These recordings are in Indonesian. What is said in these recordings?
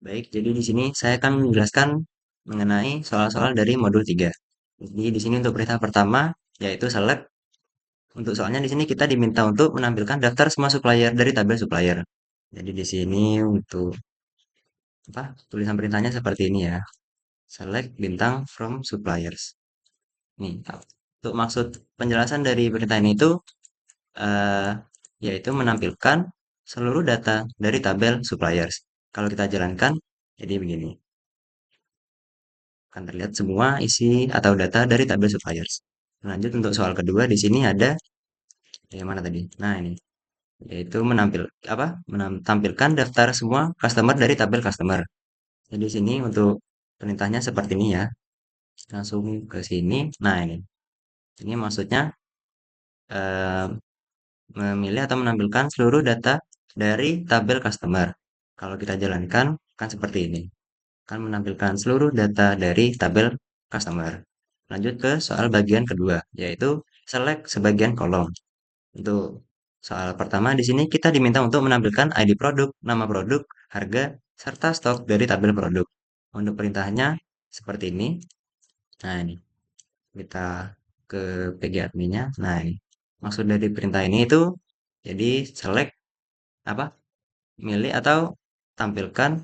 Baik, jadi di sini saya akan menjelaskan mengenai soal-soal dari modul 3. Jadi di sini untuk perintah pertama yaitu select. Untuk soalnya di sini kita diminta untuk menampilkan daftar semua supplier dari tabel supplier. Jadi di sini untuk apa? Tulisan perintahnya seperti ini ya. Select bintang from suppliers. Nih, untuk maksud penjelasan dari perintah ini itu eh, yaitu menampilkan seluruh data dari tabel suppliers. Kalau kita jalankan, jadi begini. Akan terlihat semua isi atau data dari tabel suppliers. Lanjut untuk soal kedua di sini ada yang mana tadi? Nah, ini yaitu menampilkan daftar semua customer dari tabel customer. Jadi di sini untuk perintahnya seperti ini ya. Langsung ke sini. Nah, ini maksudnya eh, memilih atau menampilkan seluruh data dari tabel customer. Kalau kita jalankan kan seperti ini. Akan menampilkan seluruh data dari tabel customer. Lanjut ke soal bagian kedua, yaitu select sebagian kolom. Untuk soal pertama di sini kita diminta untuk menampilkan ID produk, nama produk, harga, serta stok dari tabel produk. Untuk perintahnya seperti ini. Nah, ini kita ke PG admin-nya. Nah, ini maksud dari perintah ini itu jadi select apa? Milih atau tampilkan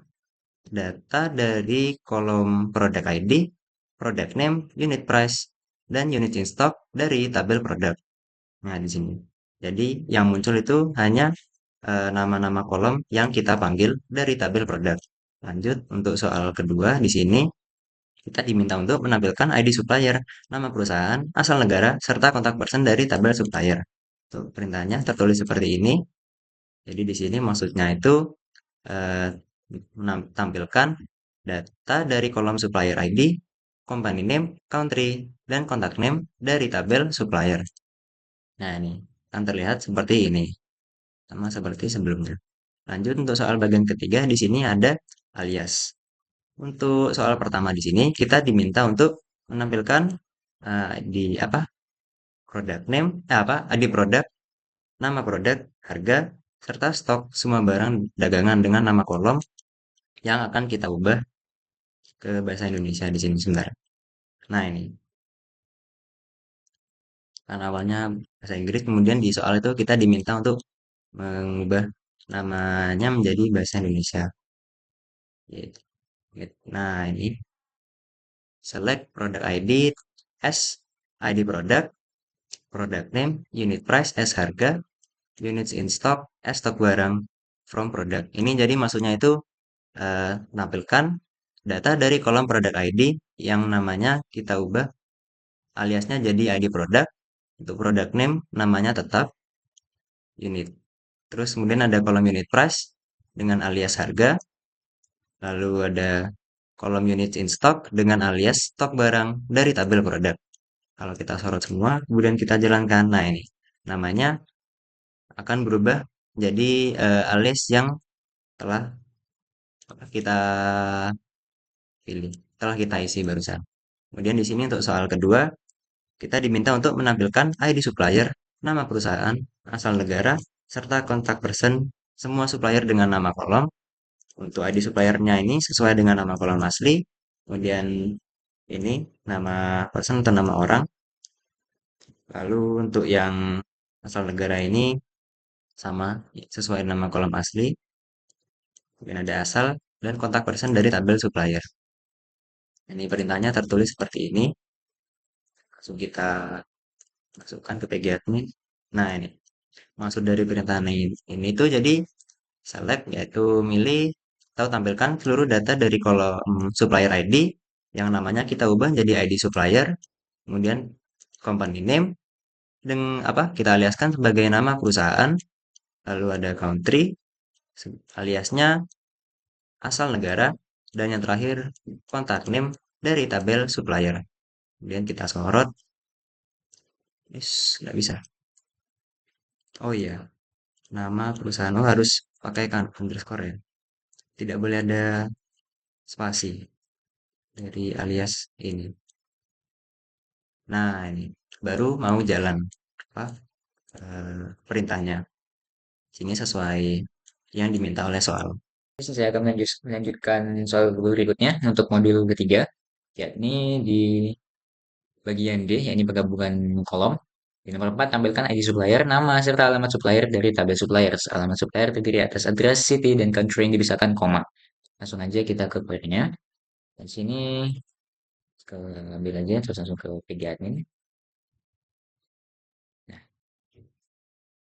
data dari kolom product ID, product name, unit price, dan unit in stock dari tabel produk. Nah, di sini. Jadi, yang muncul itu hanya nama-nama kolom yang kita panggil dari tabel produk. Lanjut, untuk soal kedua, di sini kita diminta untuk menampilkan ID supplier, nama perusahaan, asal negara, serta kontak person dari tabel supplier. Tuh, perintahnya tertulis seperti ini. Jadi, di sini maksudnya itu eh, menampilkan data dari kolom supplier ID, company name, country, dan contact name dari tabel supplier. Nah, ini akan terlihat seperti ini, sama seperti sebelumnya. Lanjut untuk soal bagian ketiga, di sini ada alias. Untuk soal pertama di sini, kita diminta untuk menampilkan di apa product name, ID produk, nama produk, harga, serta stok semua barang dagangan dengan nama kolom yang akan kita ubah ke bahasa Indonesia di sini sebentar. Nah, ini kan awalnya bahasa Inggris, kemudian di soal itu kita diminta untuk mengubah namanya menjadi bahasa Indonesia. Gitu. Nah, ini select product ID as ID product, product name, unit price as harga, units in stock as stok barang from product. Ini jadi maksudnya itu menampilkan data dari kolom product ID yang namanya kita ubah aliasnya jadi ID product. Untuk product name namanya tetap unit. Terus kemudian ada kolom unit price dengan alias harga. Lalu ada kolom unit in stock dengan alias stok barang dari tabel produk. Kalau kita sorot semua, kemudian kita jalankan. Nah, ini namanya akan berubah jadi alias yang telah kita pilih, telah kita isi barusan. Kemudian di sini untuk soal kedua, kita diminta untuk menampilkan ID supplier, nama perusahaan, asal negara, serta kontak person semua supplier dengan nama kolom. Untuk ID suppliernya ini sesuai dengan nama kolom asli. Kemudian ini nama person atau nama orang. Lalu untuk yang asal negara ini sama sesuai nama kolom asli. Kemudian ada asal dan kontak person dari tabel supplier. Ini perintahnya tertulis seperti ini. Langsung kita masukkan ke PG admin. Nah, ini maksud dari perintah ini tuh jadi select yaitu milih atau tampilkan seluruh data dari kolom supplier ID yang namanya kita ubah jadi ID supplier, kemudian company name dengan kita aliaskan sebagai nama perusahaan, lalu ada country aliasnya asal negara, dan yang terakhir contact name dari tabel supplier. Kemudian kita sorot, nggak bisa. Oh iya, nama perusahaan harus pakai kan underscore ya. Tidak boleh ada spasi dari alias ini. Nah, ini baru mau jalan apa perintahnya. Sini sesuai yang diminta oleh soal. Saya akan melanjutkan soal berikutnya untuk modul ketiga, yakni di bagian D, yakni penggabungan kolom. Di nomor 4, tampilkan ID supplier, nama serta alamat supplier dari tabel suppliers. Alamat supplier terdiri atas address, city, dan country yang dipisahkan koma. Langsung aja kita ke query-nya. Dan sini ke ambil aja, terus langsung ke PG admin. Nah,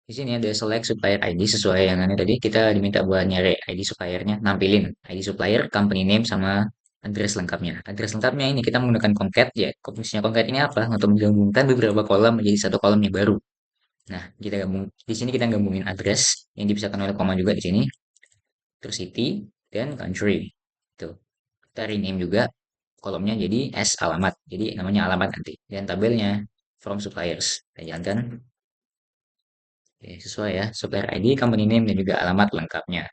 di sini ada select supplier ID sesuai yang ini tadi. Kita diminta buat nyari ID suppliernya, nampilin ID supplier, company name, sama address lengkapnya. Address lengkapnya ini kita menggunakan concat ya. Fungsinya concat ini apa? Untuk menggabungkan beberapa kolom menjadi satu kolom yang baru. Nah, kita gabung di sini kita gabungin address yang dipisahkan oleh koma juga di sini, terus city dan country. Tuh. Kita rename juga kolomnya jadi as alamat. Jadi namanya alamat nanti. Dan tabelnya from suppliers. Kita jalankan. Oke, sesuai ya. Supplier ID, company name, dan juga alamat lengkapnya.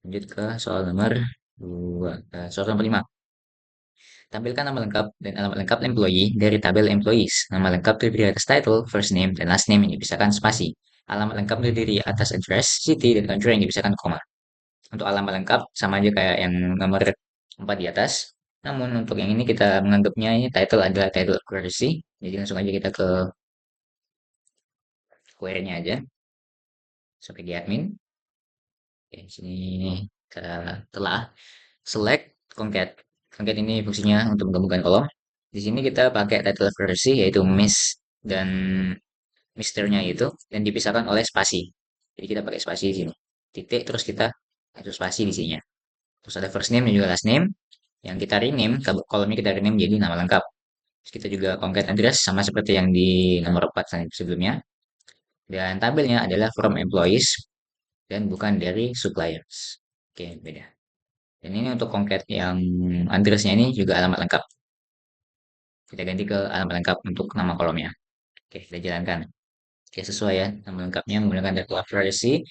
Lanjut ke soal nomor 2. Soal nomor 5. Tampilkan nama lengkap dan alamat lengkap employee dari tabel employees. Nama lengkap terdiri atas title, first name, dan last name yang dipisahkan spasi. Alamat lengkap terdiri atas address, city, dan country yang dipisahkan koma. Untuk alamat lengkap sama aja kayak yang nomor 4 di atas. Namun untuk yang ini kita menganggapnya ini title adalah title accuracy. Jadi langsung aja kita ke query-nya aja. Sampai di admin. Oke, sini kita telah select concat. Concat ini fungsinya untuk menggabungkan kolom. Di sini kita pakai title accuracy yaitu miss dan misternya itu dan dipisahkan oleh spasi. Jadi kita pakai spasi di sini. Titik terus kita itu spasi di sini. Terus ada first name dan juga last name yang kita rename, kolomnya kita rename jadi nama lengkap. Terus kita juga concat address sama seperti yang di nomor 4 sebelumnya. Dan tabelnya adalah from employees dan bukan dari suppliers. Oke, beda. Dan ini untuk concat yang addressnya ini juga alamat lengkap. Kita ganti ke alamat lengkap untuk nama kolomnya. Oke, kita jalankan. Oke, sesuai ya nama lengkapnya menggunakan data accuracy.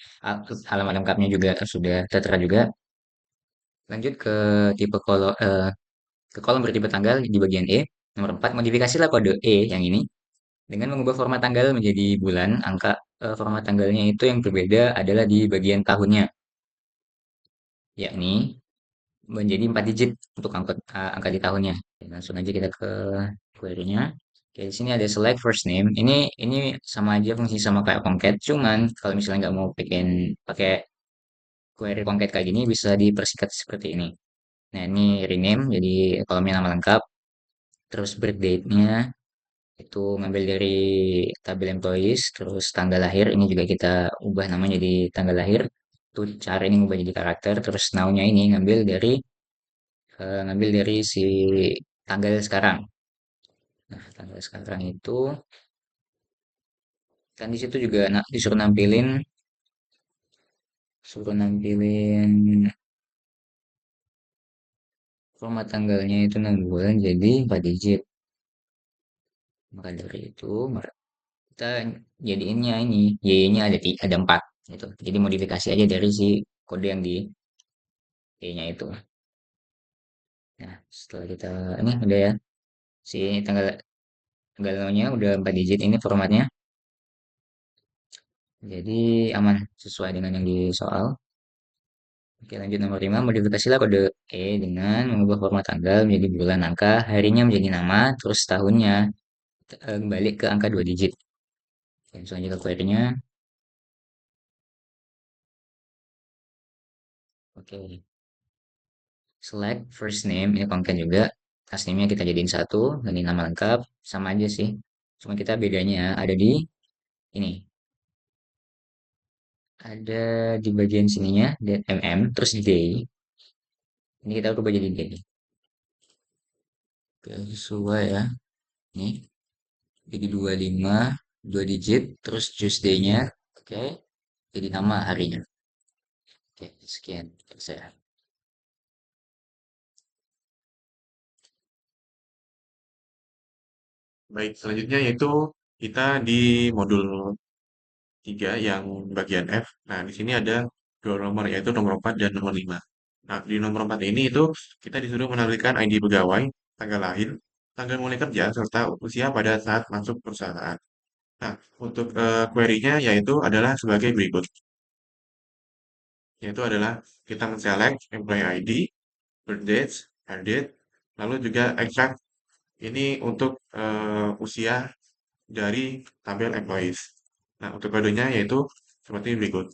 Alamat lengkapnya juga sudah tertera juga. Lanjut ke tipe kolom ke kolom bertipe tanggal di bagian E. Nomor 4, modifikasilah kode E yang ini dengan mengubah format tanggal menjadi bulan. Angka format tanggalnya itu yang berbeda adalah di bagian tahunnya, yakni menjadi 4 digit untuk angka di tahunnya. Langsung aja kita ke query-nya. Oke, di sini ada select first name. Ini sama aja fungsi sama kayak concat, cuman kalau misalnya nggak mau bikin pakai query concat kayak gini bisa dipersingkat seperti ini. Nah, ini rename jadi kolomnya nama lengkap, terus birth date-nya itu ngambil dari tabel employees, terus tanggal lahir ini juga kita ubah namanya jadi tanggal lahir. Tuh cara ini ubah jadi karakter, terus now-nya ini ngambil dari si tanggal sekarang. Nah, tanggal sekarang itu kan di situ juga disuruh nampilin suruh nampilin format tanggalnya itu 6 bulan jadi 4 digit. Maka dari itu kita jadiinnya ini y-nya ada 4 gitu. Jadi modifikasi aja dari si kode yang di y-nya itu. Nah, setelah kita ini udah ya si tanggal tanggalnya udah 4 digit ini formatnya. Jadi aman sesuai dengan yang di soal. Oke, lanjut nomor 5. Modifikasilah kode E dengan mengubah format tanggal menjadi bulan angka, harinya menjadi nama, terus tahunnya kembali ke angka 2 digit. Langsung aja ke query-nya. Oke, select first name, ini content juga. Last name-nya kita jadiin satu, dan ini nama lengkap. Sama aja sih. Cuma kita bedanya ada di ini. Ada di bagian sininya, date mm, terus day. Ini kita ubah jadi day. Oke, sesuai ya. Nih, jadi 25, 2 digit, terus Tuesday-nya. Oke, jadi nama harinya. Oke, sekian. Selesai. Baik, selanjutnya yaitu kita di modul 3 yang bagian F. Nah, di sini ada dua nomor yaitu nomor 4 dan nomor 5. Nah, di nomor 4 ini itu kita disuruh menampilkan ID pegawai, tanggal lahir, tanggal mulai kerja, serta usia pada saat masuk perusahaan. Nah, untuk query-nya yaitu adalah sebagai berikut. yaitu adalah kita men-select employee ID, birth date, hair date, lalu juga extract ini untuk usia dari tabel employees. Nah, untuk kodenya yaitu seperti berikut.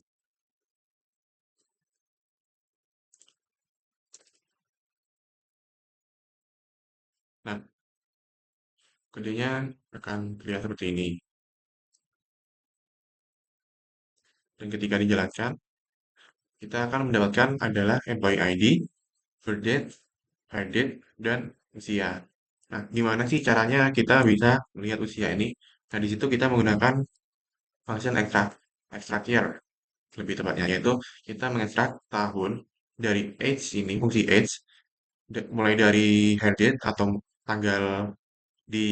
Nah, kodenya akan terlihat seperti ini. Dan ketika dijalankan, kita akan mendapatkan adalah employee ID, birth date, hair date, dan usia. Nah, gimana sih caranya kita bisa melihat usia ini? Nah, di situ kita menggunakan function extract year, lebih tepatnya, yaitu kita mengekstrak tahun dari age ini, fungsi age, mulai dari hair date atau tanggal di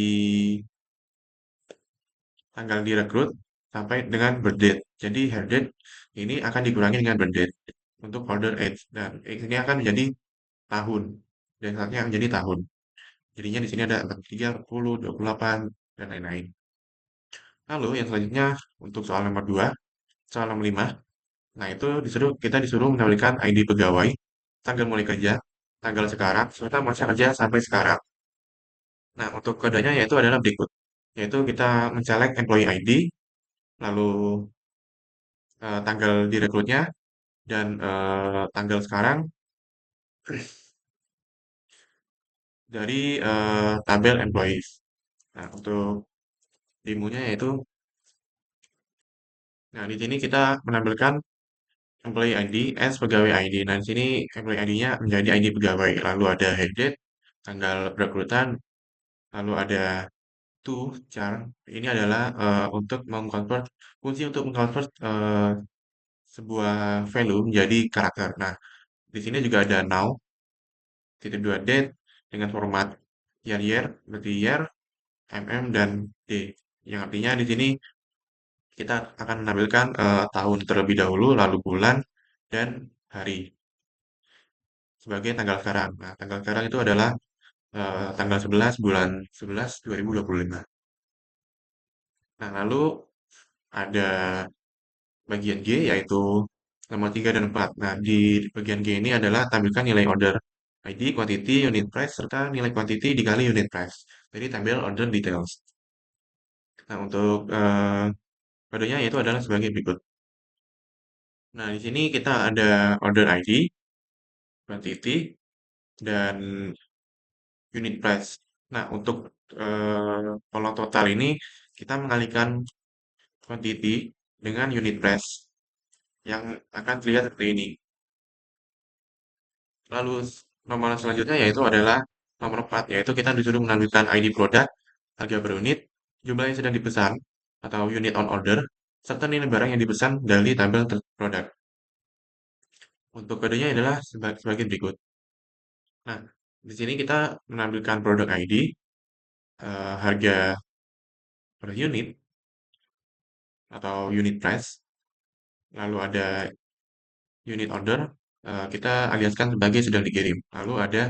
tanggal direkrut sampai dengan birth date. Jadi hair date ini akan dikurangi dengan birth date untuk order age, dan age ini akan menjadi tahun dan saatnya menjadi tahun. Jadinya di sini ada 43, 40, 28 dan lain-lain. Lalu yang selanjutnya untuk soal nomor 2, soal nomor 5. Nah, itu kita disuruh menampilkan ID pegawai, tanggal mulai kerja, tanggal sekarang, serta masa kerja sampai sekarang. Nah, untuk kodenya yaitu adalah berikut. Yaitu kita mencaleg employee ID, lalu tanggal direkrutnya, dan tanggal sekarang dari tabel employees. Nah, untuk demonya yaitu, nah di sini kita menampilkan employee ID as pegawai ID. Nah, di sini employee ID-nya menjadi ID pegawai. Lalu ada head date, tanggal perekrutan, lalu ada to char. Ini adalah untuk mengkonvert fungsi untuk mengkonvert sebuah value menjadi karakter. Nah, di sini juga ada now, titik dua date dengan format year, berarti year, dan D. Yang artinya di sini kita akan menampilkan tahun terlebih dahulu, lalu bulan, dan hari sebagai tanggal sekarang. Nah, tanggal sekarang itu adalah tanggal 11 bulan 11 2025. Nah, lalu ada bagian G yaitu nomor 3 dan 4. Nah, di bagian G ini adalah tampilkan nilai order ID, quantity, unit price, serta nilai quantity dikali unit price. Jadi tampil order details. Nah, untuk kodenya yaitu adalah sebagai berikut. Nah, di sini kita ada order ID, quantity, dan unit price. Nah, untuk kalau total ini kita mengalihkan quantity dengan unit price yang akan terlihat seperti ini. Lalu nomor selanjutnya yaitu adalah nomor 4, yaitu kita disuruh menampilkan ID produk, harga per unit, jumlah yang sedang dipesan atau unit on order, serta nilai barang yang dipesan dari tabel produk. Untuk kodenya adalah sebagai berikut. Nah, di sini kita menampilkan produk ID, harga per unit atau unit price, lalu ada unit order, kita aliaskan sebagai sedang dikirim. Lalu ada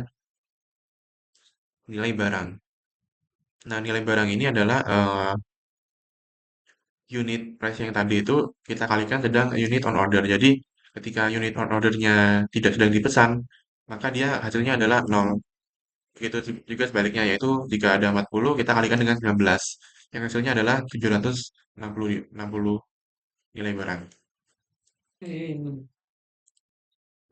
nilai barang. Nah, nilai barang ini adalah unit price yang tadi itu kita kalikan sedang unit on order. Jadi, ketika unit on ordernya tidak sedang dipesan, maka dia hasilnya adalah 0. Begitu juga sebaliknya, yaitu jika ada 40, kita kalikan dengan 19. Yang hasilnya adalah 760 nilai barang.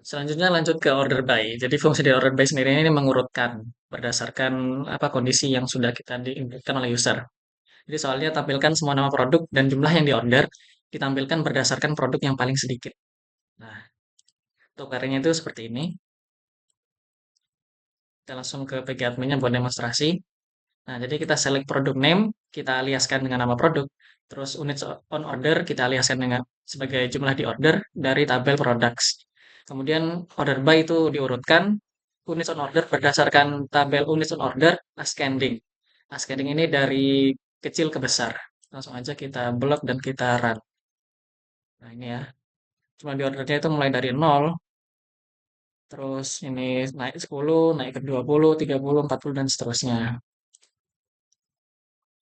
Selanjutnya lanjut ke order by. Jadi fungsi dari order by sendiri ini mengurutkan berdasarkan apa kondisi yang sudah kita diinputkan oleh user. Jadi soalnya tampilkan semua nama produk dan jumlah yang diorder ditampilkan berdasarkan produk yang paling sedikit. Nah, untuk caranya itu seperti ini. Kita langsung ke PG adminnya buat demonstrasi. Nah, jadi kita select produk name, kita aliaskan dengan nama produk. Terus units on order kita aliaskan dengan sebagai jumlah di order dari tabel products. Kemudian order by itu diurutkan. Units on order berdasarkan tabel units on order ascending. Ascending ini dari kecil ke besar. Langsung aja kita blok dan kita run. Nah, ini ya. Cuma di ordernya itu mulai dari 0, terus ini naik 10, naik ke 20, 30, 40, dan seterusnya.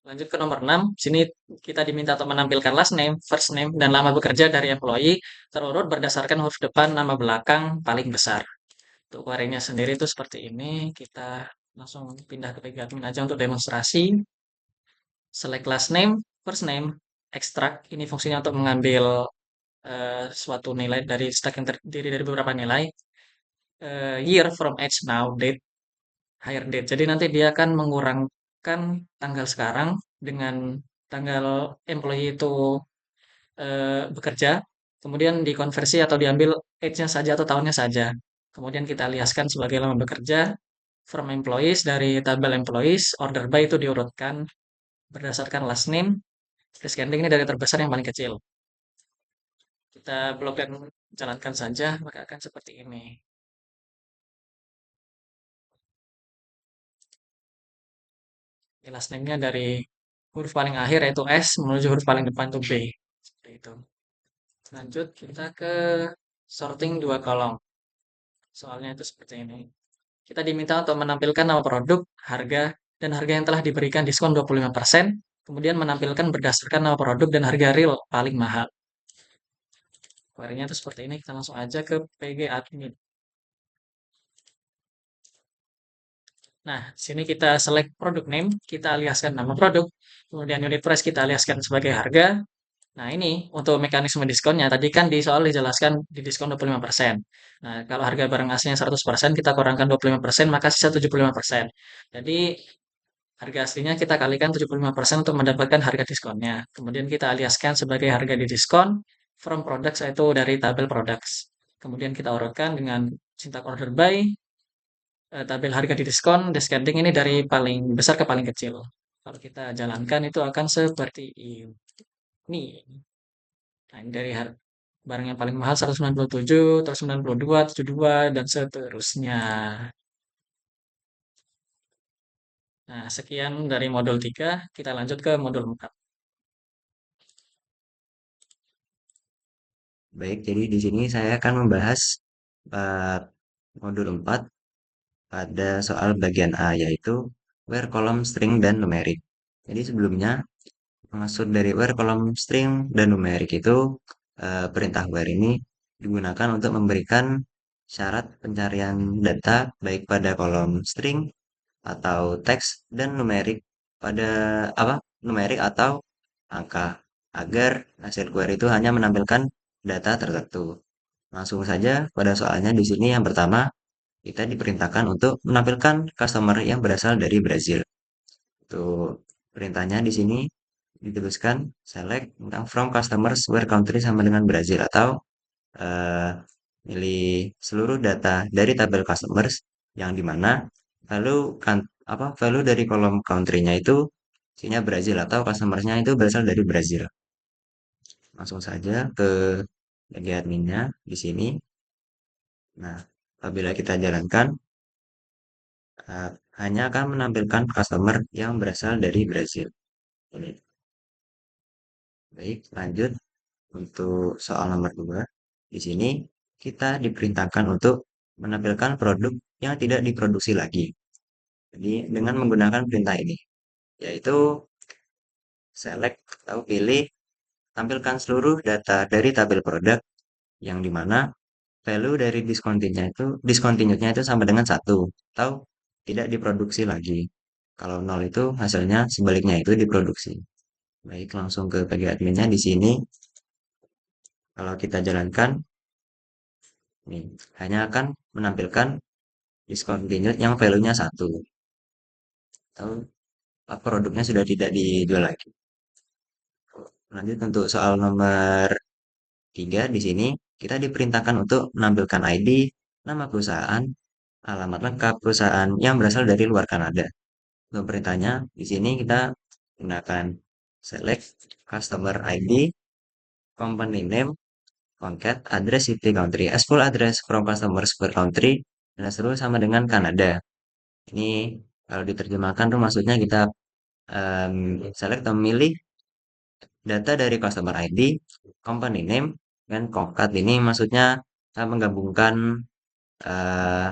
Lanjut ke nomor 6. Sini kita diminta untuk menampilkan last name, first name, dan lama bekerja dari employee terurut berdasarkan huruf depan nama belakang paling besar. Untuk query-nya sendiri itu seperti ini. Kita langsung pindah ke page admin aja untuk demonstrasi. Select last name, first name, extract. Ini fungsinya untuk mengambil suatu nilai dari stack yang terdiri dari beberapa nilai. Year from age now, date, hire date. Jadi nanti dia akan mengurangkan tanggal sekarang dengan tanggal employee itu bekerja, kemudian dikonversi atau diambil age-nya saja atau tahunnya saja. Kemudian kita aliaskan sebagai lama bekerja, from employees dari tabel employees, order by itu diurutkan berdasarkan last name, descending ini dari terbesar yang paling kecil. Kita blok dan jalankan saja, maka akan seperti ini. Last name-nya dari huruf paling akhir yaitu S menuju huruf paling depan itu B. Seperti itu. Lanjut kita ke sorting dua kolom. Soalnya itu seperti ini. Kita diminta untuk menampilkan nama produk, harga, dan harga yang telah diberikan diskon 25%, kemudian menampilkan berdasarkan nama produk dan harga real paling mahal. Query-nya itu seperti ini, kita langsung aja ke PG admin. Nah, sini kita select product name, kita aliaskan nama produk, kemudian unit price kita aliaskan sebagai harga. Nah, ini untuk mekanisme diskonnya. Tadi kan di soal dijelaskan di diskon 25%. Nah, kalau harga barang aslinya 100%, kita kurangkan 25%, maka sisa 75%. Jadi, harga aslinya kita kalikan 75% untuk mendapatkan harga diskonnya. Kemudian kita aliaskan sebagai harga di diskon from products yaitu dari tabel products. Kemudian kita urutkan dengan syntax order by, tabel harga di diskon, descending ini dari paling besar ke paling kecil. Kalau kita jalankan itu akan seperti ini. Nah, ini dari barang yang paling mahal 197, terus 92, 72, dan seterusnya. Nah, sekian dari modul 3, kita lanjut ke modul 4. Baik, jadi di sini saya akan membahas uh, modul 4 pada soal bagian A, yaitu where column string dan numeric. Jadi sebelumnya, maksud dari where column string dan numeric itu perintah where ini digunakan untuk memberikan syarat pencarian data baik pada kolom string atau teks dan numerik pada apa? Numerik atau angka agar hasil query itu hanya menampilkan data tertentu. Langsung saja pada soalnya di sini yang pertama kita diperintahkan untuk menampilkan customer yang berasal dari Brazil. Itu perintahnya di sini dituliskan select tentang from customers where country sama dengan Brazil atau eh, pilih seluruh data dari tabel customers yang dimana value dari kolom country-nya itu isinya Brazil atau customersnya itu berasal dari Brazil. Langsung saja ke bagian adminnya di sini. Nah, apabila kita jalankan eh, hanya akan menampilkan customer yang berasal dari Brazil. Ini. Baik, lanjut untuk soal nomor 2. Di sini kita diperintahkan untuk menampilkan produk yang tidak diproduksi lagi. Jadi dengan menggunakan perintah ini, yaitu select atau pilih tampilkan seluruh data dari tabel produk yang dimana value dari discontinued-nya itu sama dengan 1 atau tidak diproduksi lagi. Kalau 0 itu hasilnya sebaliknya itu diproduksi. Baik, langsung ke bagian adminnya di sini. Kalau kita jalankan, nih, hanya akan menampilkan discontinued yang value-nya 1 atau produknya sudah tidak dijual lagi. Lanjut untuk soal nomor 3 di sini kita diperintahkan untuk menampilkan ID, nama perusahaan, alamat lengkap perusahaan yang berasal dari luar Kanada. Untuk perintahnya di sini kita gunakan select customer ID, company name, concat, address city country, as full address from customers per country, dan seluruh sama dengan Kanada. Ini kalau diterjemahkan tuh maksudnya kita select memilih data dari customer ID, company name, dan concat ini maksudnya menggabungkan eh,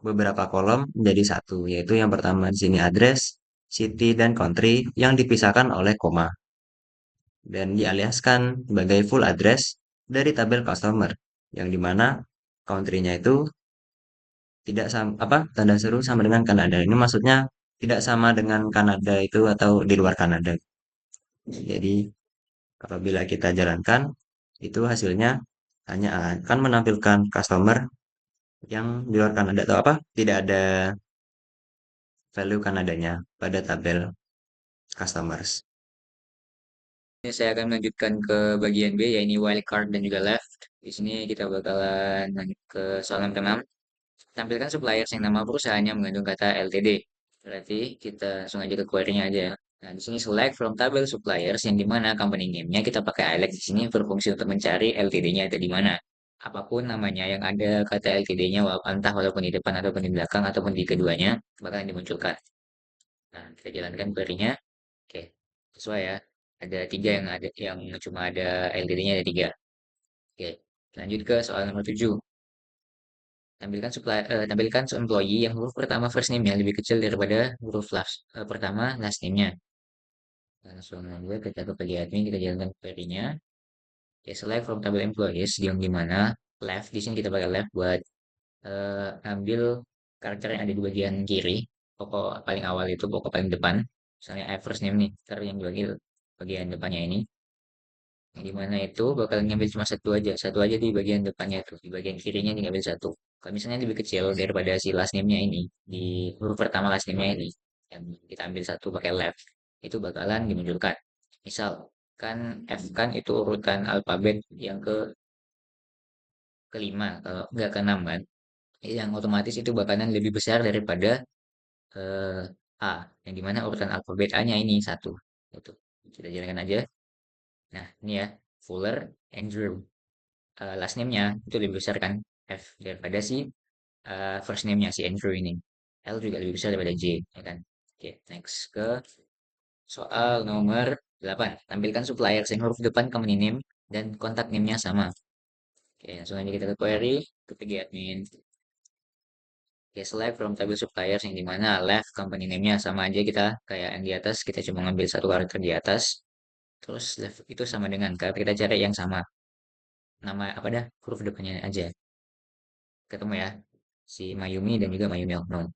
beberapa kolom menjadi satu, yaitu yang pertama di sini address, city, dan country yang dipisahkan oleh koma dan dialiaskan sebagai full address dari tabel customer yang dimana country-nya itu tidak sama apa tanda seru sama dengan Kanada. Ini maksudnya tidak sama dengan Kanada itu atau di luar Kanada. Jadi apabila kita jalankan itu hasilnya hanya akan menampilkan customer yang di luar Kanada atau apa tidak ada value Kanadanya pada tabel customers. Ini saya akan melanjutkan ke bagian B, yaitu wildcard dan juga left. Di sini kita bakalan lanjut ke soal 6. Tampilkan suppliers yang nama perusahaannya mengandung kata LTD. Berarti kita langsung aja ke query-nya aja. Nah, di sini select from tabel suppliers yang dimana company name-nya kita pakai highlight di sini berfungsi untuk mencari LTD-nya ada di mana. Apapun namanya yang ada kata LTD-nya, entah walaupun di depan ataupun di belakang ataupun di keduanya, bakalan dimunculkan. Nah, kita jalankan query-nya. Oke, sesuai ya. Ada 3 yang ada yang cuma ada LTD-nya ada 3. Oke, lanjut ke soal nomor 7. Tampilkan employee yang huruf pertama first name-nya lebih kecil daripada huruf pertama last name-nya. Langsung aja kita ke bagian admin, kita jalankan query-nya. Ya, select from table employees yang dimana left di sini kita pakai left buat ambil karakter yang ada di bagian kiri, pokok paling awal itu pokok paling depan. Misalnya first name nih, ntar yang di bagian depannya ini. Yang dimana itu bakal ngambil cuma satu aja di bagian depannya tuh, di bagian kirinya diambil satu. Kalau misalnya lebih kecil daripada si last name-nya ini, di huruf pertama last name-nya ini, yang kita ambil satu pakai left, itu bakalan dimunculkan. Misal, kan F kan itu urutan alfabet yang kelima, kalau nggak keenam kan, yang otomatis itu bakalan lebih besar daripada eh, A, yang dimana urutan alfabet A-nya ini satu. Itu kita jalankan aja. Nah, ini ya, Fuller, Andrew. Last name-nya itu lebih besar kan F daripada si first name-nya si Andrew ini. L juga lebih besar daripada J, ya kan? Oke, next ke soal nomor 8. Tampilkan supplier yang huruf depan company name dan kontak name-nya sama. Oke, langsung aja kita ke query, ke PG admin. Oke, select from table suppliers yang dimana left company name-nya sama aja kita kayak yang di atas, kita cuma ngambil satu karakter di atas. Terus left itu sama dengan karakter kita cari yang sama. Nama apa dah? Huruf depannya aja. Ketemu ya si Mayumi dan juga Mayumi Oknum.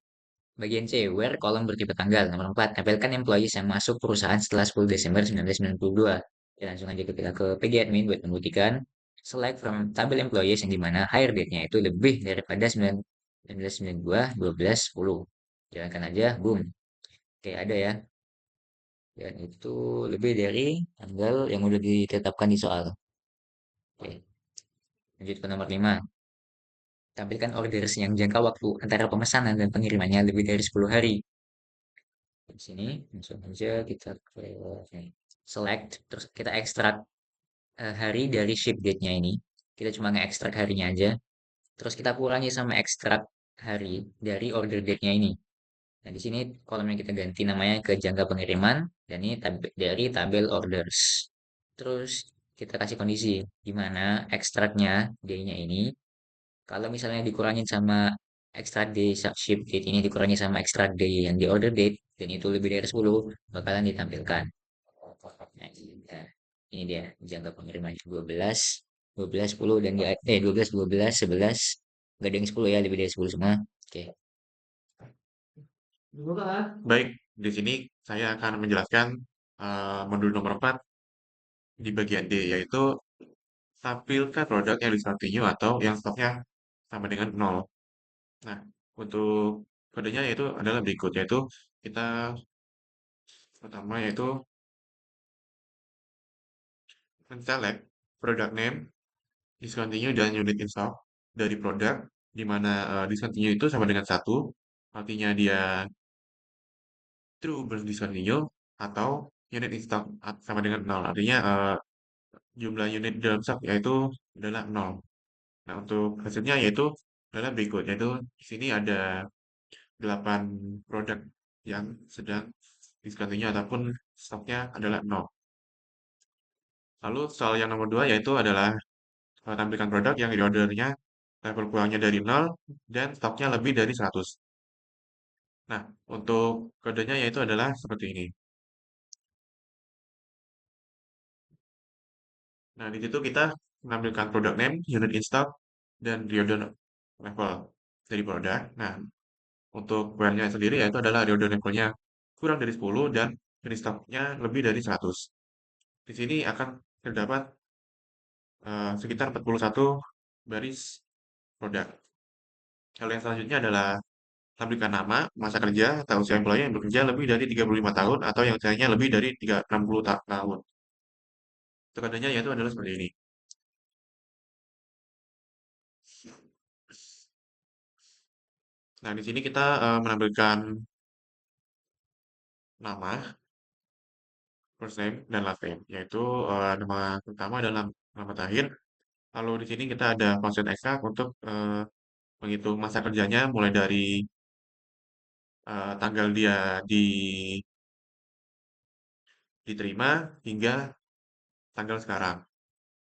Bagian C, where kolom bertipe tanggal. Nomor 4, tampilkan employees yang masuk perusahaan setelah 10 Desember 1992. Ya, langsung aja kita ke PG admin buat membuktikan. Select from tabel employees yang dimana hire date-nya itu lebih daripada 1992, 12, 10. Jalankan aja, boom. Oke, ada ya. Dan itu lebih dari tanggal yang udah ditetapkan di soal. Oke, lanjut ke nomor 5. Tampilkan orders yang jangka waktu antara pemesanan dan pengirimannya lebih dari 10 hari. Di sini langsung aja kita ke select, terus kita ekstrak hari dari ship date-nya ini. Kita cuma nge-ekstrak harinya aja. Terus kita kurangi sama ekstrak hari dari order date-nya ini. Nah, di sini kolomnya kita ganti namanya ke jangka pengiriman dan ini dari tabel orders. Terus kita kasih kondisi di mana ekstraknya D-nya ini kalau misalnya dikurangin sama extra day ship date ini dikurangi sama extra day yang di order date dan itu lebih dari 10 bakalan ditampilkan. Nah, ini dia jangka pengiriman 12, 12, 10 dan 12, 12, 11. Gak ada yang 10 ya, lebih dari 10 semua. Oke. Baik, di sini saya akan menjelaskan modul nomor 4 di bagian D, yaitu tampilkan produk yang discontinue atau yang stoknya sama dengan 0. Nah, untuk kodenya yaitu adalah berikut, yaitu kita pertama yaitu men-select product name, discontinue, dan unit in stock dari produk, di mana discontinue itu sama dengan 1, artinya dia true belum discontinue, atau unit in stock sama dengan 0, artinya jumlah unit dalam stock yaitu adalah 0. Nah, untuk hasilnya yaitu adalah berikut, yaitu di sini ada 8 produk yang sedang discontinue ataupun stoknya adalah 0. Lalu soal yang nomor 2 yaitu adalah tampilkan produk yang di ordernya level kurangnya dari 0 dan stoknya lebih dari 100. Nah, untuk kodenya yaitu adalah seperti ini. Nah, di situ kita menampilkan product name, unit in stock, dan reorder level dari produk. Nah, untuk where-nya sendiri yaitu adalah reorder levelnya kurang dari 10 dan unit stock-nya lebih dari 100. Di sini akan terdapat sekitar 41 baris produk. Hal yang selanjutnya adalah tampilkan nama, masa kerja, atau usia employee yang bekerja lebih dari 35 tahun atau yang usianya lebih dari 60 tahun. Untuk adanya yaitu adalah seperti ini. Nah, di sini kita menampilkan nama, first name, dan last name, yaitu nama pertama adalah nama Tahir. Lalu di sini kita ada function extract untuk menghitung masa kerjanya mulai dari tanggal dia diterima hingga tanggal sekarang.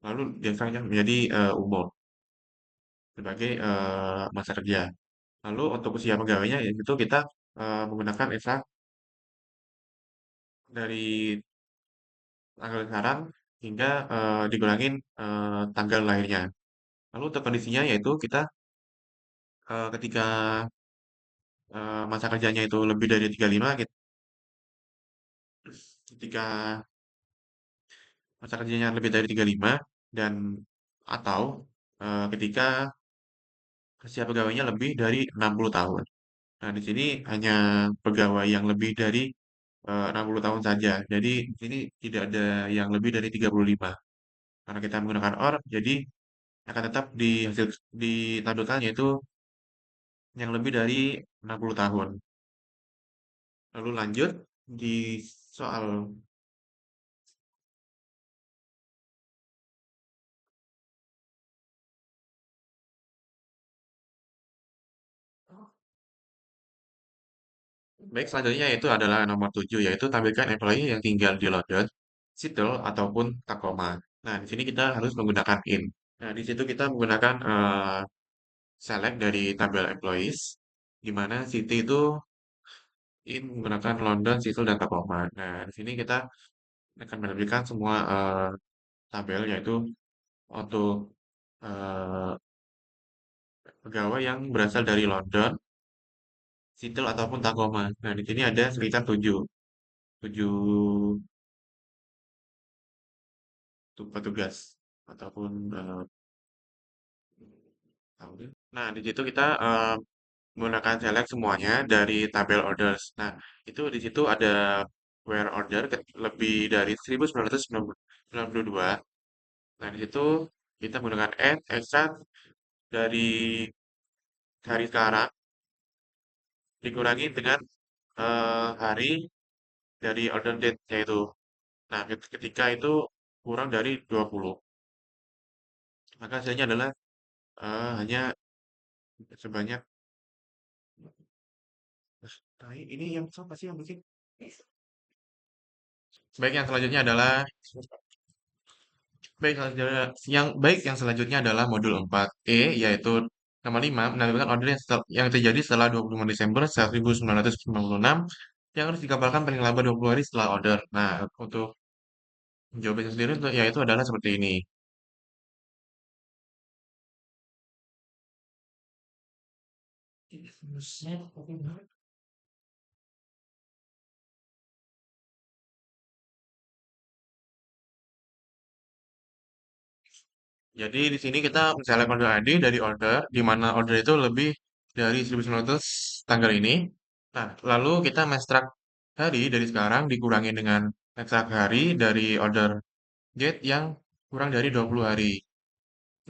Lalu diaksanya menjadi umur sebagai masa kerja. Lalu untuk usia pegawainya itu kita menggunakan ekstrak dari tanggal sekarang hingga dikurangin tanggal lahirnya. Lalu untuk kondisinya yaitu kita ketika masa kerjanya itu lebih dari 35, ketika masa kerjanya lebih dari 35 dan atau ketika usia pegawainya lebih dari 60 tahun. Nah, di sini hanya pegawai yang lebih dari 60 tahun saja. Jadi di sini tidak ada yang lebih dari 35. Karena kita menggunakan OR, jadi akan tetap di hasil ditampilkan yaitu yang lebih dari 60 tahun. Lalu lanjut di soal baik selanjutnya yaitu adalah nomor 7 yaitu tampilkan employee yang tinggal di London, Seattle ataupun Tacoma. Nah, di sini kita harus menggunakan in. Nah, di situ kita menggunakan select dari tabel employees di mana city itu in menggunakan London, Seattle, dan Tacoma. Nah, di sini kita akan menampilkan semua tabel yaitu untuk eh, pegawai yang berasal dari London, Seattle ataupun Tacoma. Nah, di sini ada sekitar 7 7 petugas ataupun nah, di situ kita menggunakan select semuanya dari tabel orders. Nah, itu di situ ada where order lebih dari 1992. Nah, di situ kita menggunakan add extract dari hari sekarang dikurangi dengan hari dari order date yaitu. Nah, ketika itu kurang dari 20, maka hasilnya adalah hanya sebanyak ini yang siapa sih yang bikin? Baik, yang selanjutnya adalah baik yang selanjutnya adalah modul 4E yaitu nomor 5 menampilkan order yang terjadi setelah 25 Desember 1996 yang harus dikapalkan paling lambat 20 hari setelah order. Nah, untuk jawabannya sendiri yaitu adalah seperti ini. Jadi di sini kita misalnya order ID dari order, di mana order itu lebih dari 1900 tanggal ini. Nah, lalu kita mengekstrak hari dari sekarang dikurangi dengan ekstrak hari dari order date yang kurang dari 20 hari.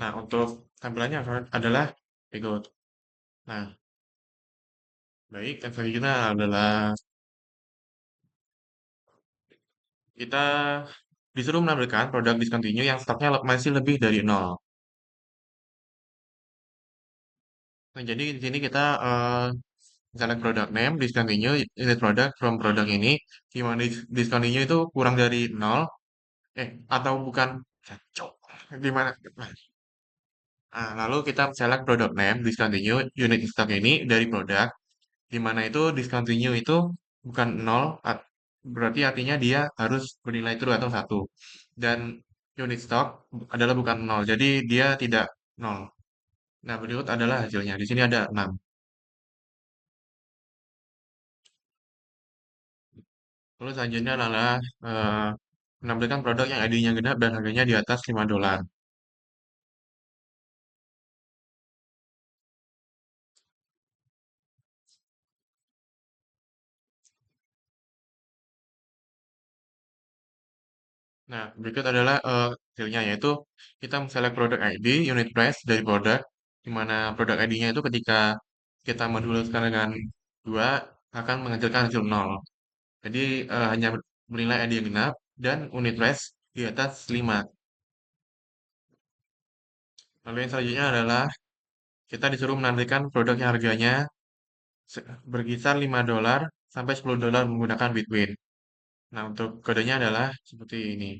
Nah, untuk tampilannya adalah berikut. Nah, baik, yang selanjutnya adalah kita disuruh menampilkan produk discontinue yang stoknya masih lebih dari nol. Nah, jadi di sini kita select product name, discontinue, unit product from product ini, di mana discontinue itu kurang dari nol, atau bukan, cacok, di mana, nah, lalu kita select product name, discontinue, unit stock ini dari produk, di mana itu discontinue itu bukan nol, berarti artinya dia harus bernilai true atau satu. Dan unit stock adalah bukan nol, jadi dia tidak nol. Nah, berikut adalah hasilnya. Di sini ada 6. Lalu selanjutnya adalah eh, menampilkan produk yang ID-nya genap dan harganya di atas $5. Nah, berikut adalah hasilnya, yaitu kita select produk ID, unit price dari produk, di mana produk ID-nya itu ketika kita moduluskan dengan 2 akan menghasilkan hasil 0. Jadi hanya bernilai ID yang genap dan unit price di atas 5. Lalu yang selanjutnya adalah kita disuruh menampilkan produk yang harganya berkisar $5 sampai $10 menggunakan Bitwin. Nah, untuk kodenya adalah seperti ini.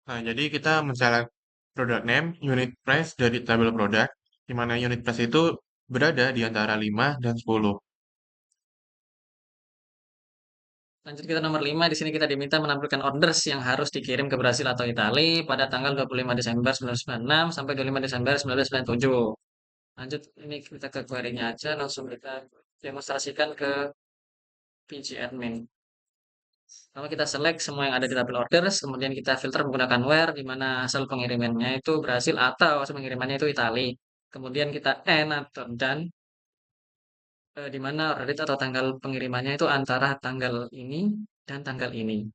Nah, jadi kita men-select product name, unit price dari tabel produk, di mana unit price itu berada di antara 5 dan 10. Lanjut kita nomor 5, di sini kita diminta menampilkan orders yang harus dikirim ke Brasil atau Italia pada tanggal 25 Desember 1996 sampai 25 Desember 1997. Lanjut, ini kita ke query-nya aja, langsung kita demonstrasikan ke PG admin. Pertama kita select semua yang ada di tabel orders, kemudian kita filter menggunakan where, di mana asal pengirimannya itu Brasil atau asal pengirimannya itu Italia. Kemudian kita end atau done, di mana order date atau tanggal pengirimannya itu antara tanggal ini dan tanggal ini.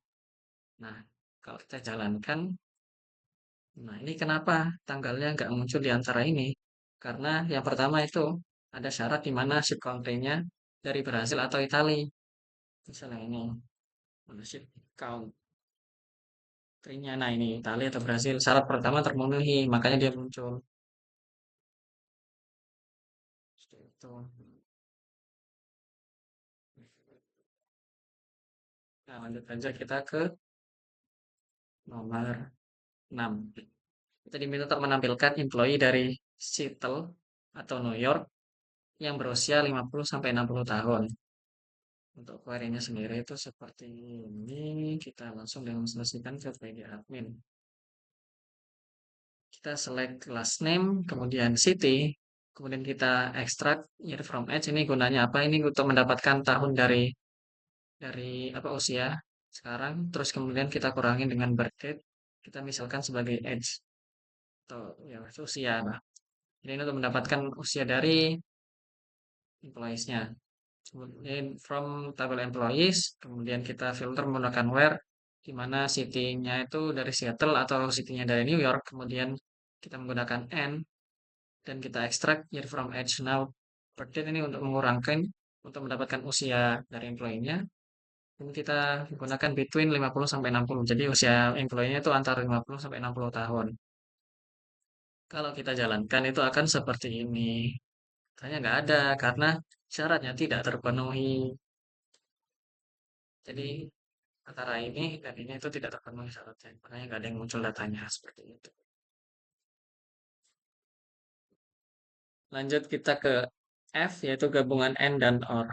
Nah, kalau kita jalankan, nah ini kenapa tanggalnya nggak muncul di antara ini? Karena yang pertama itu ada syarat di mana ship country-nya dari Brasil atau Italia. Misalnya ini, mana ship country-nya, nah ini Italia atau Brasil. Syarat pertama termenuhi, makanya dia muncul. Seperti itu. Nah, lanjut aja kita ke nomor 6. Kita diminta untuk menampilkan employee dari Seattle atau New York yang berusia 50 sampai 60 tahun. Untuk query-nya sendiri itu seperti ini. Kita langsung demonstrasikan ke PD admin. Kita select last name, kemudian city, kemudian kita extract year from age. Ini gunanya apa? Ini untuk mendapatkan tahun dari apa usia sekarang. Terus kemudian kita kurangin dengan birth date. Kita misalkan sebagai age atau ya usia. Nah, ini untuk mendapatkan usia dari employees-nya. Kemudian from tabel employees, kemudian kita filter menggunakan where, di mana city-nya itu dari Seattle atau city-nya dari New York, kemudian kita menggunakan N, dan kita ekstrak year from age. Now, birthday ini untuk mengurangkan, untuk mendapatkan usia dari employee-nya, dan kita gunakan between 50 sampai 60. Jadi usia employee-nya itu antara 50 sampai 60 tahun. Kalau kita jalankan itu akan seperti ini. Tanya nggak ada, karena syaratnya tidak terpenuhi. Jadi antara ini dan ini itu tidak terpenuhi syaratnya. Makanya nggak ada yang muncul datanya seperti itu. Lanjut kita ke F, yaitu gabungan N dan OR.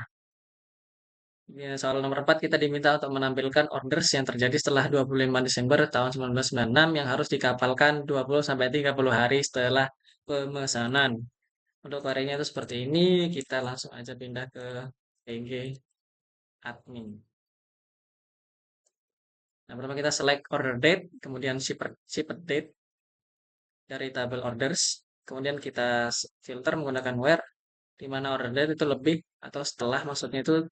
Ya, soal nomor 4 kita diminta untuk menampilkan orders yang terjadi setelah 25 Desember tahun 1996 yang harus dikapalkan 20 sampai 30 hari setelah pemesanan. Untuk variannya itu seperti ini, kita langsung aja pindah ke PG admin. Nah, pertama kita select order date, kemudian shipper date dari tabel orders, kemudian kita filter menggunakan where, di mana order date itu lebih atau setelah, maksudnya itu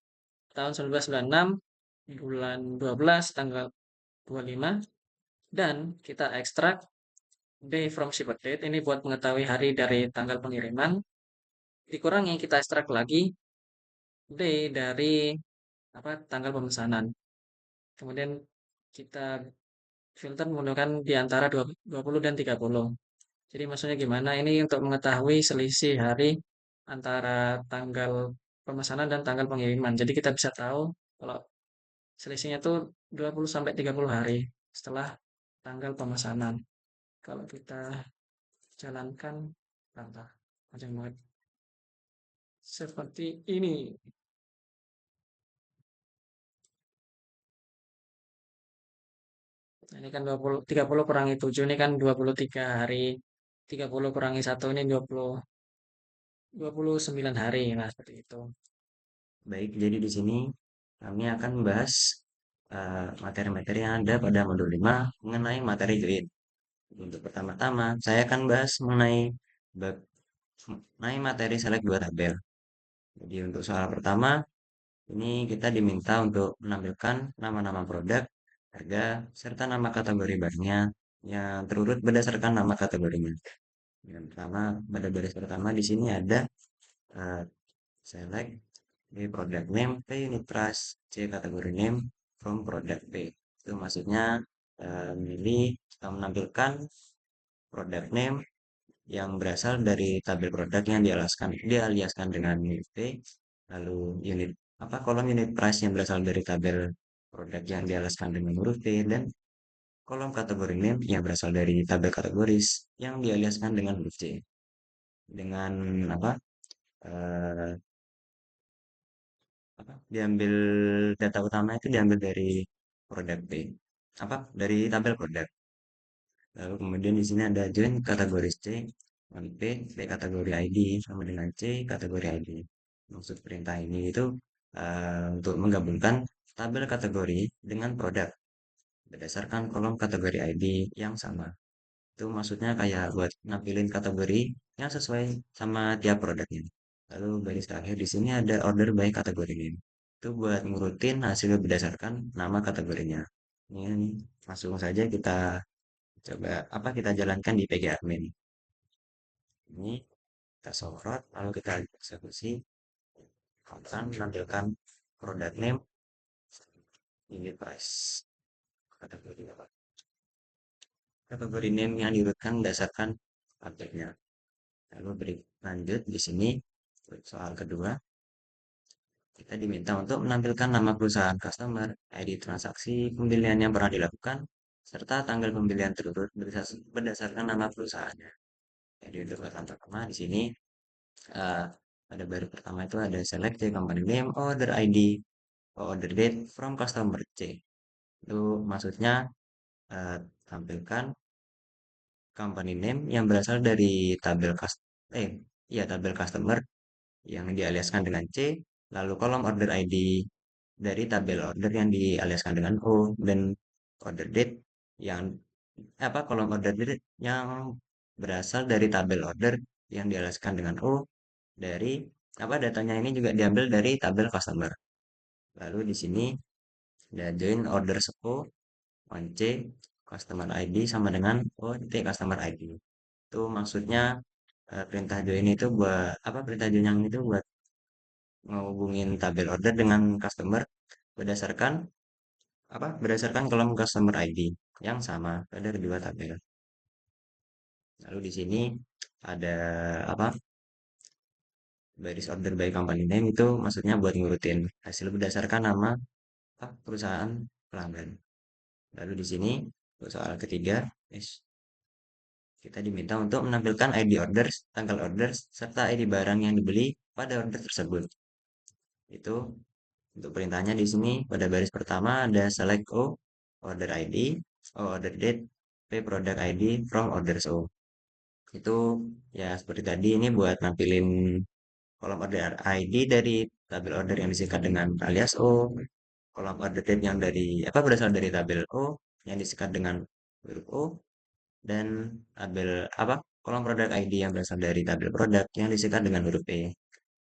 tahun 1996 bulan 12 tanggal 25, dan kita ekstrak day from shipper date ini buat mengetahui hari dari tanggal pengiriman, dikurangi kita ekstrak lagi day dari apa tanggal pemesanan, kemudian kita filter menggunakan di antara 20 dan 30. Jadi maksudnya gimana? Ini untuk mengetahui selisih hari antara tanggal pemesanan dan tanggal pengiriman. Jadi kita bisa tahu kalau selisihnya tuh 20 sampai 30 hari setelah tanggal pemesanan. Kalau kita jalankan, bentar, panjang banget. Seperti ini. Nah, ini kan 30 kurangi 7, ini kan 23 hari. 30 kurangi 1, ini 29 hari. Nah, seperti itu. Baik, jadi di sini kami akan membahas materi-materi yang ada pada modul 5 mengenai materi join. Untuk pertama-tama, saya akan bahas mengenai materi select dua tabel. Jadi untuk soal pertama, ini kita diminta untuk menampilkan nama-nama produk, harga, serta nama kategori barangnya yang terurut berdasarkan nama kategorinya. Yang pertama, pada baris pertama di sini ada eh, select B product name, P unit price, C kategori name from product P. Itu maksudnya memilih atau menampilkan product name yang berasal dari tabel produk yang dialiaskan dengan unit P, lalu kolom unit price yang berasal dari tabel produk yang dialiaskan dengan huruf P, dan kolom kategori name yang berasal dari tabel kategoris yang dialiaskan dengan huruf C. Dengan apa? eh, Diambil data utama itu diambil dari produk P. Dari tabel produk. Lalu kemudian di sini ada join kategori C, P kategori ID sama dengan C kategori ID. Maksud perintah ini itu untuk menggabungkan tabel kategori dengan produk berdasarkan kolom kategori ID yang sama. Itu maksudnya kayak buat nampilin kategori yang sesuai sama tiap produknya. Lalu baris terakhir di sini ada order by kategori name. Itu buat ngurutin hasil berdasarkan nama kategorinya. Ini langsung saja kita coba kita jalankan di PG admin. Ini kita sorot lalu kita eksekusi, akan menampilkan product name, unit price, kategori apa? Kategori name yang diurutkan berdasarkan objeknya. Lalu lanjut di sini soal kedua, kita diminta untuk menampilkan nama perusahaan customer, ID transaksi pembelian yang pernah dilakukan, serta tanggal pembelian terurut berdasarkan nama perusahaannya. Jadi untuk batasan pertama di sini eh, pada baris pertama itu ada select the company name, order ID, order date from customer C. Itu maksudnya tampilkan company name yang berasal dari tabel customer yang dialiaskan dengan C, lalu kolom order ID dari tabel order yang dialiaskan dengan O, dan order date yang kolom order date yang berasal dari tabel order yang dialiaskan dengan O, dari datanya ini juga diambil dari tabel customer. Lalu di sini ada join order SPO on C customer ID sama dengan O titik customer ID. Itu maksudnya perintah join itu buat perintah join yang itu buat ngehubungin tabel order dengan customer berdasarkan berdasarkan kolom customer ID yang sama pada kedua tabel. Lalu di sini ada baris order by company name, itu maksudnya buat ngurutin hasil berdasarkan nama perusahaan pelanggan. Lalu di sini soal ketiga, kita diminta untuk menampilkan ID orders, tanggal orders, serta ID barang yang dibeli pada order tersebut. Itu untuk perintahnya di sini pada baris pertama ada select O, order ID, O order date, P product ID from orders O. Itu ya seperti tadi, ini buat nampilin kolom order ID dari tabel order yang disingkat dengan alias O, kolom order date yang berasal dari tabel O yang disingkat dengan huruf O, dan tabel kolom produk ID yang berasal dari tabel produk yang disingkat dengan huruf P,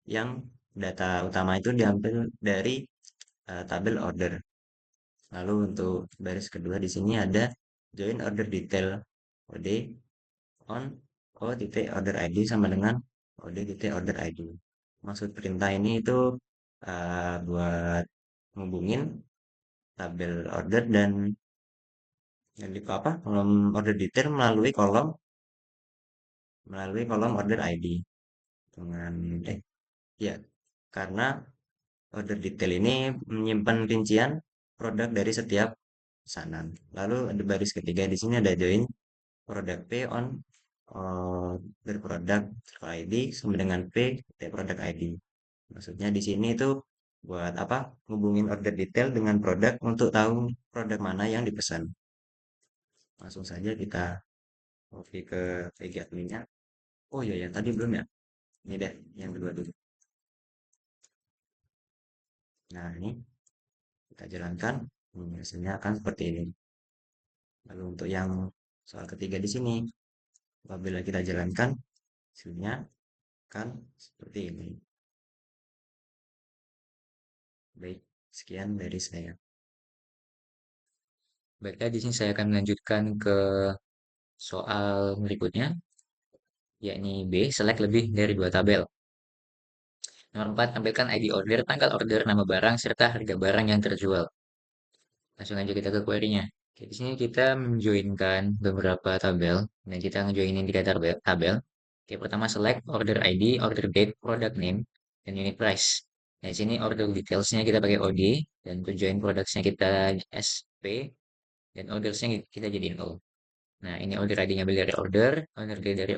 yang data utama itu diambil dari tabel order. Lalu untuk baris kedua di sini ada join order detail OD on O titik order ID sama dengan OD titik order ID. Maksud perintah ini itu buat menghubungin tabel order dan yang di kolom order detail melalui kolom order ID dengan ya, karena order detail ini menyimpan rincian produk dari setiap pesanan. Lalu ada baris ketiga di sini ada join product P on dari produk ID sama dengan P dari produk ID. Maksudnya di sini itu buat apa? Hubungin order detail dengan produk untuk tahu produk mana yang dipesan. Langsung saja kita copy ke VG adminnya. Oh iya, yang tadi belum ya? Ini deh, yang kedua dulu. Nah, ini kita jalankan. Hasilnya akan seperti ini. Lalu untuk yang soal ketiga di sini, apabila kita jalankan, hasilnya akan seperti ini. Baik, sekian dari saya. Baiklah, di sini saya akan melanjutkan ke soal berikutnya, yakni B, select lebih dari dua tabel. Nomor 4, tampilkan ID order, tanggal order, nama barang, serta harga barang yang terjual. Langsung aja kita ke query-nya. Oke, di sini kita menjoinkan beberapa tabel, dan kita ngejoinin 3 tabel. Oke, pertama select order ID, order date, product name, dan unit price. Nah, di sini order details-nya kita pakai OD, dan untuk join products-nya kita SP, dan orders-nya kita jadiin O. Nah, ini order ID ngambil dari order D dari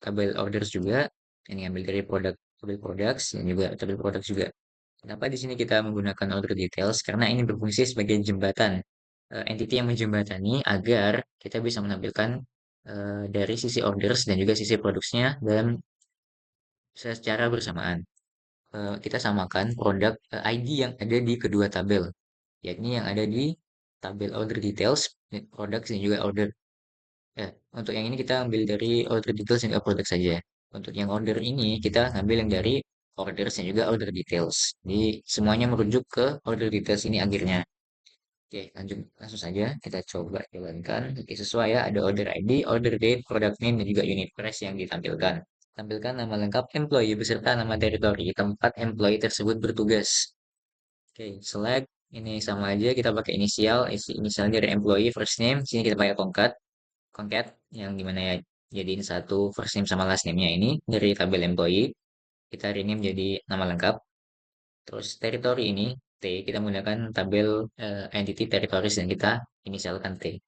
tabel orders juga, ini ngambil dari produk, tabel products, dan juga tabel products juga. Kenapa di sini kita menggunakan order details? Karena ini berfungsi sebagai jembatan, entity yang menjembatani agar kita bisa menampilkan dari sisi orders dan juga sisi produksinya dalam secara bersamaan. Kita samakan produk ID yang ada di kedua tabel, yakni yang ada di tabel order details, products dan juga order. Untuk yang ini kita ambil dari order details dan juga produk saja. Untuk yang order ini kita ngambil yang dari orders dan juga order details. Jadi semuanya merujuk ke order details ini akhirnya. Oke, lanjut langsung saja kita coba jalankan. Oke, sesuai ya, ada order ID, order date, product name, dan juga unit price yang ditampilkan. Tampilkan nama lengkap employee beserta nama teritori tempat employee tersebut bertugas. Oke, select ini sama aja kita pakai inisial, isi inisial dari employee, first name, sini kita pakai concat yang dimana ya jadiin satu first name sama last name-nya ini dari tabel employee. Kita rename jadi nama lengkap. Terus territory ini T, kita menggunakan tabel entity territories dan kita inisialkan T.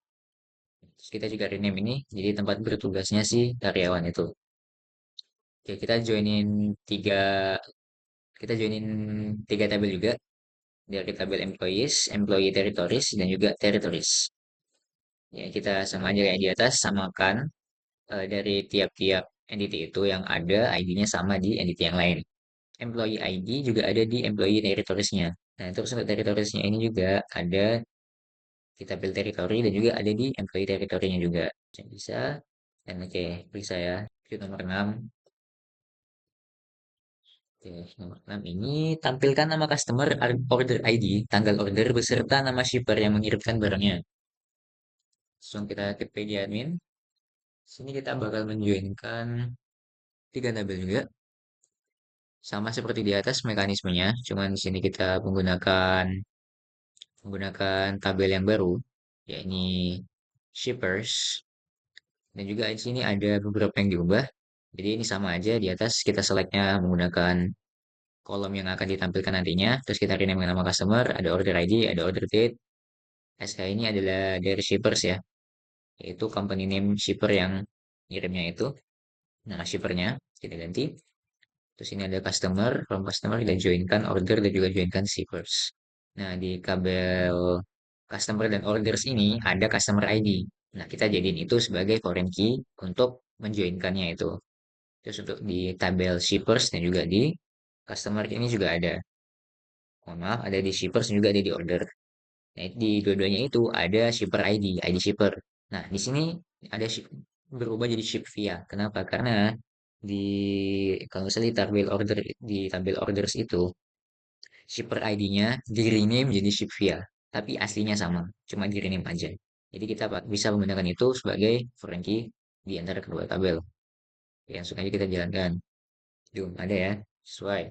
Terus kita juga rename ini jadi tempat bertugasnya si karyawan itu. Oke, tiga, kita joinin tiga tabel juga dari tabel employees, employee territories, dan juga territories. Ya, kita sama aja kayak di atas, samakan dari tiap-tiap entity itu yang ada ID-nya sama di entity yang lain. Employee ID juga ada di employee territories-nya. Nah, terus untuk territories-nya ini juga ada di tabel territory dan juga ada di employee territory-nya juga. Jadi bisa. Dan oke, bisa ya. Itu nomor 6. Oke, nomor 6 ini tampilkan nama customer, order ID, tanggal order beserta nama shipper yang mengirimkan barangnya. Langsung kita ke page admin. Sini kita bakal menjoinkan 3 tabel juga. Sama seperti di atas mekanismenya, cuman di sini kita menggunakan tabel yang baru, yakni shippers. Dan juga di sini ada beberapa yang diubah. Jadi ini sama aja, di atas kita selectnya menggunakan kolom yang akan ditampilkan nantinya. Terus kita rename nama customer, ada order ID, ada order date. SK ini adalah dari shippers ya, yaitu company name shipper yang ngirimnya itu. Nah, shippernya kita ganti. Terus ini ada customer, from customer kita joinkan order dan juga joinkan shippers. Nah, di kabel customer dan orders ini ada customer ID. Nah, kita jadiin itu sebagai foreign key untuk menjoinkannya itu. Terus untuk di tabel shippers dan juga di customer ini juga ada. Mohon maaf, ada di shippers dan juga ada di order. Nah, di dua-duanya itu ada shipper ID, ID shipper. Nah, di sini ada berubah jadi ship via. Kenapa? Karena di kalau misalnya di tabel orders itu shipper ID-nya di rename jadi ship via, tapi aslinya sama, cuma di rename aja. Jadi kita bisa menggunakan itu sebagai foreign key di antara kedua tabel. Yang suka aja kita jalankan. Jom, ada ya, sesuai.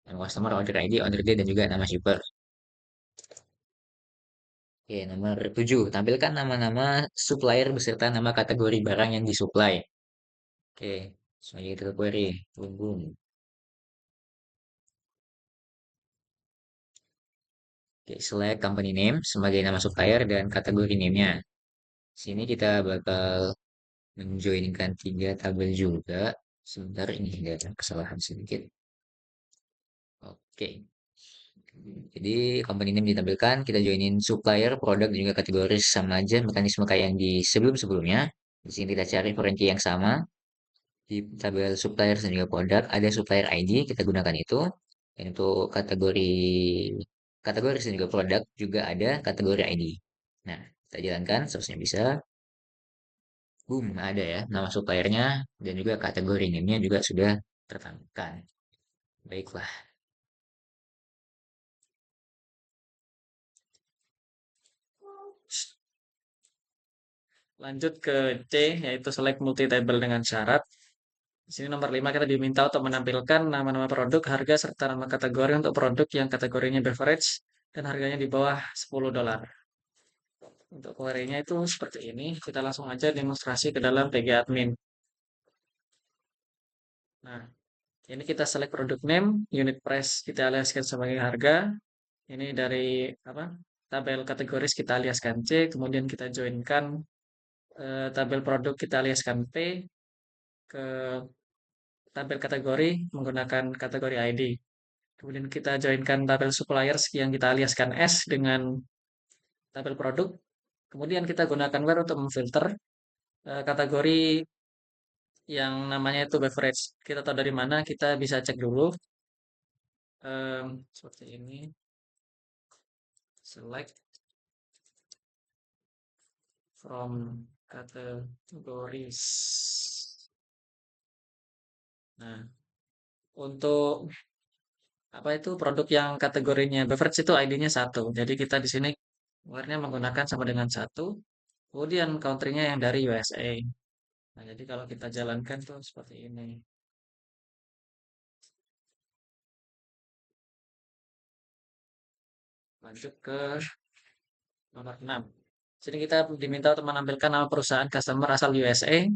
Nama customer, order ID, order date, dan juga nama shipper. Oke, nomor 7. Tampilkan nama-nama supplier beserta nama kategori barang yang disuplai. Oke, semuanya kita ke query. Boom, boom. Oke, select company name sebagai nama supplier dan kategori name-nya. Sini kita bakal menjoinkan 3 tabel juga. Sebentar, ini ada kesalahan sedikit. Oke. Jadi company name ditampilkan, kita joinin supplier, produk, dan juga kategori sama aja mekanisme kayak yang di sebelum-sebelumnya. Di sini kita cari foreign key yang sama. Di tabel supplier dan juga produk ada supplier ID, kita gunakan itu. Dan untuk kategori dan juga produk juga ada kategori ID. Nah, kita jalankan, seharusnya bisa. Boom, ada ya nama suppliernya dan juga kategori name-nya juga sudah tertampilkan. Baiklah. Lanjut ke C, yaitu select multi table dengan syarat. Di sini nomor 5 kita diminta untuk menampilkan nama-nama produk, harga, serta nama kategori untuk produk yang kategorinya beverage dan harganya di bawah $10. Untuk query-nya itu seperti ini. Kita langsung aja demonstrasi ke dalam PG admin. Nah, ini kita select produk name, unit price kita aliaskan sebagai harga. Ini dari apa? Tabel kategoris kita aliaskan C, kemudian kita joinkan tabel produk kita aliaskan P ke tabel kategori menggunakan kategori ID. Kemudian kita joinkan tabel suppliers yang kita aliaskan S dengan tabel produk. Kemudian kita gunakan where untuk memfilter kategori yang namanya itu beverage. Kita tahu dari mana, kita bisa cek dulu. Seperti ini. Select from categories. Nah, untuk apa itu produk yang kategorinya beverage itu ID-nya 1. Jadi kita di sini warnanya menggunakan sama dengan 1. Kemudian country-nya yang dari USA. Nah, jadi kalau kita jalankan tuh seperti ini. Lanjut ke nomor 6. Sini kita diminta untuk menampilkan nama perusahaan customer asal USA,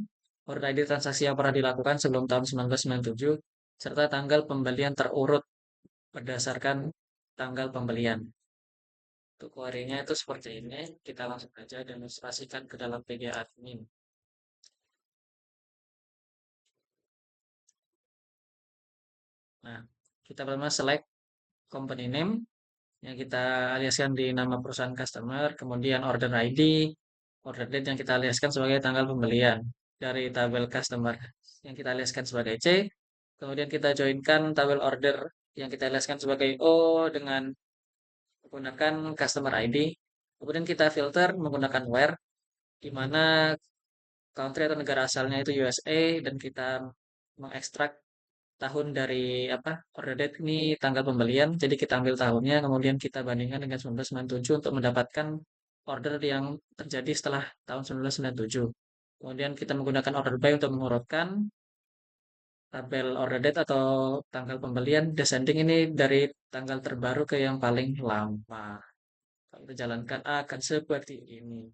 order ID transaksi yang pernah dilakukan sebelum tahun 1997, serta tanggal pembelian terurut berdasarkan tanggal pembelian. Untuk query-nya itu seperti ini. Kita langsung aja demonstrasikan ke dalam PG admin. Nah, kita pertama select company name yang kita aliaskan di nama perusahaan customer, kemudian order ID, order date yang kita aliaskan sebagai tanggal pembelian dari tabel customer yang kita aliaskan sebagai C, kemudian kita joinkan tabel order yang kita aliaskan sebagai O dengan menggunakan customer ID, kemudian kita filter menggunakan where, di mana country atau negara asalnya itu USA dan kita mengekstrak tahun dari apa order date ini tanggal pembelian. Jadi kita ambil tahunnya, kemudian kita bandingkan dengan 1997 untuk mendapatkan order yang terjadi setelah tahun 1997. Kemudian kita menggunakan order by untuk mengurutkan tabel order date atau tanggal pembelian. Descending ini dari tanggal terbaru ke yang paling lama. Kalau kita jalankan akan seperti ini.